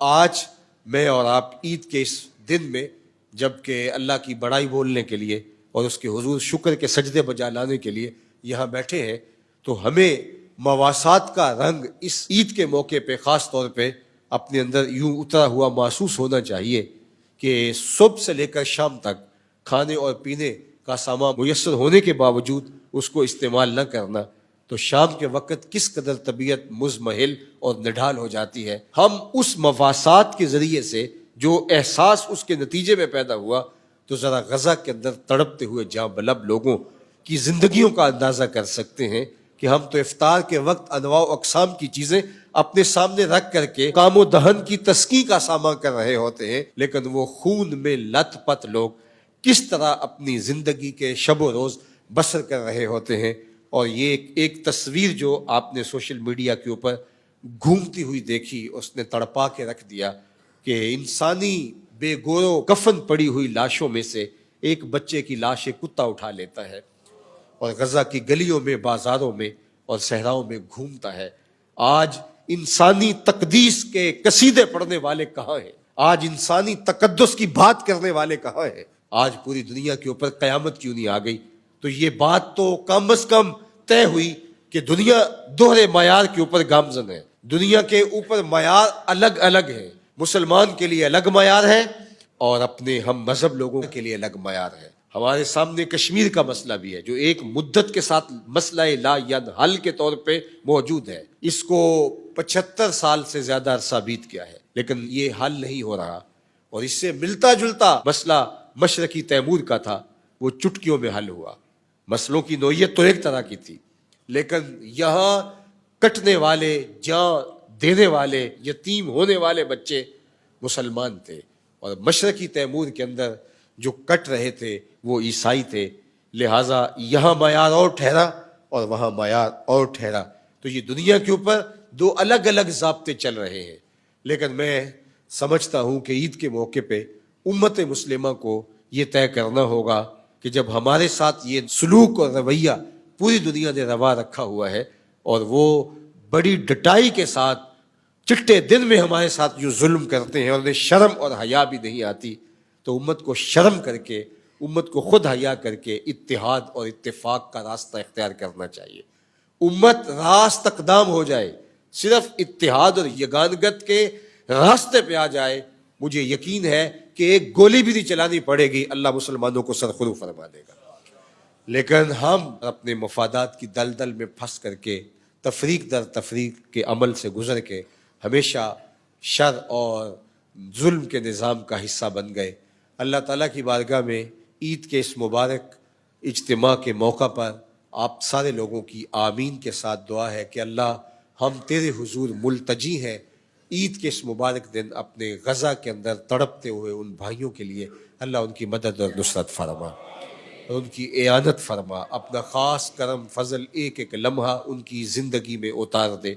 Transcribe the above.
آج میں اور آپ عید کے اس دن میں جب کہ اللہ کی بڑائی بولنے کے لیے اور اس کے حضور شکر کے سجدے بجا لانے کے لیے یہاں بیٹھے ہیں، تو ہمیں مواسات کا رنگ اس عید کے موقع پہ خاص طور پہ اپنے اندر یوں اترا ہوا محسوس ہونا چاہیے کہ صبح سے لے کر شام تک کھانے اور پینے کا سامان میسر ہونے کے باوجود اس کو استعمال نہ کرنا، تو شام کے وقت کس قدر طبیعت مزمحل اور نڈھال ہو جاتی ہے۔ ہم اس مواسات کے ذریعے سے جو احساس اس کے نتیجے میں پیدا ہوا، تو ذرا غزہ کے اندر تڑپتے ہوئے جاں بلب لوگوں کی زندگیوں کا اندازہ کر سکتے ہیں کہ ہم تو افطار کے وقت انواع و اقسام کی چیزیں اپنے سامنے رکھ کر کے کام و دہن کی تسکی کا سامان کر رہے ہوتے ہیں، لیکن وہ خون میں لت پت لوگ کس طرح اپنی زندگی کے شب و روز بسر کر رہے ہوتے ہیں۔ اور یہ ایک تصویر جو آپ نے سوشل میڈیا کے اوپر گھومتی ہوئی دیکھی، اس نے تڑپا کے رکھ دیا کہ انسانی بے گور و کفن پڑی ہوئی لاشوں میں سے ایک بچے کی لاش ایک کتا اٹھا لیتا ہے اور غزہ کی گلیوں میں، بازاروں میں اور صحراؤں میں گھومتا ہے۔ آج انسانی تقدیس کے قصیدے پڑھنے والے کہاں ہیں؟ آج انسانی تقدس کی بات کرنے والے کہاں ہیں؟ آج پوری دنیا کے اوپر قیامت کیوں نہیں آ گئی؟ تو یہ بات تو کم از کم طے ہوئی کہ دنیا دوہرے معیار کے اوپر گامزن ہے۔ دنیا کے اوپر معیار الگ الگ ہے، مسلمان کے لیے الگ معیار ہے اور اپنے ہم مذہب لوگوں کے لیے الگ معیار ہے۔ ہمارے سامنے کشمیر کا مسئلہ بھی ہے جو ایک مدت کے ساتھ مسئلہ لا ینحل کے طور پہ موجود ہے۔ اس کو 75 سال سے زیادہ عرصہ بیت گیا ہے، لیکن یہ حل نہیں ہو رہا۔ اور اس سے ملتا جلتا مسئلہ مشرقی تیمور کا تھا، وہ چٹکیوں میں حل ہوا۔ مسئلوں کی نوعیت تو ایک طرح کی تھی، لیکن یہاں کٹنے والے، جان دینے والے، یتیم ہونے والے بچے مسلمان تھے، اور مشرقی تیمور کے اندر جو کٹ رہے تھے وہ عیسائی تھے۔ لہٰذا یہاں معیار اور ٹھہرا اور وہاں معیار اور ٹھہرا۔ تو یہ دنیا کے اوپر دو الگ الگ ضابطے چل رہے ہیں، لیکن میں سمجھتا ہوں کہ عید کے موقع پہ امت مسلمہ کو یہ طے کرنا ہوگا کہ جب ہمارے ساتھ یہ سلوک اور رویہ پوری دنیا نے روا رکھا ہوا ہے اور وہ بڑی ڈٹائی کے ساتھ چٹے دن میں ہمارے ساتھ جو ظلم کرتے ہیں اور انہیں شرم اور حیا بھی نہیں آتی، تو امت کو شرم کر کے، امت کو خود حیا کر کے اتحاد اور اتفاق کا راستہ اختیار کرنا چاہیے۔ امت راست اقدام ہو جائے، صرف اتحاد اور یگانگت کے راستے پہ آ جائے، مجھے یقین ہے کہ ایک گولی بھی نہیں چلانی پڑے گی، اللہ مسلمانوں کو سرخرو فرما دے گا۔ لیکن ہم اپنے مفادات کی دلدل میں پھنس کر کے تفریق در تفریق کے عمل سے گزر کے ہمیشہ شر اور ظلم کے نظام کا حصہ بن گئے۔ اللہ تعالیٰ کی بارگاہ میں عید کے اس مبارک اجتماع کے موقع پر آپ سارے لوگوں کی آمین کے ساتھ دعا ہے کہ اللہ، ہم تیرے حضور ملتجی ہیں عید کے اس مبارک دن اپنے غزہ کے اندر تڑپتے ہوئے ان بھائیوں کے لیے، اللہ ان کی مدد اور نصرت فرما اور ان کی اعانت فرما، اپنا خاص کرم فضل ایک ایک لمحہ ان کی زندگی میں اتار دے۔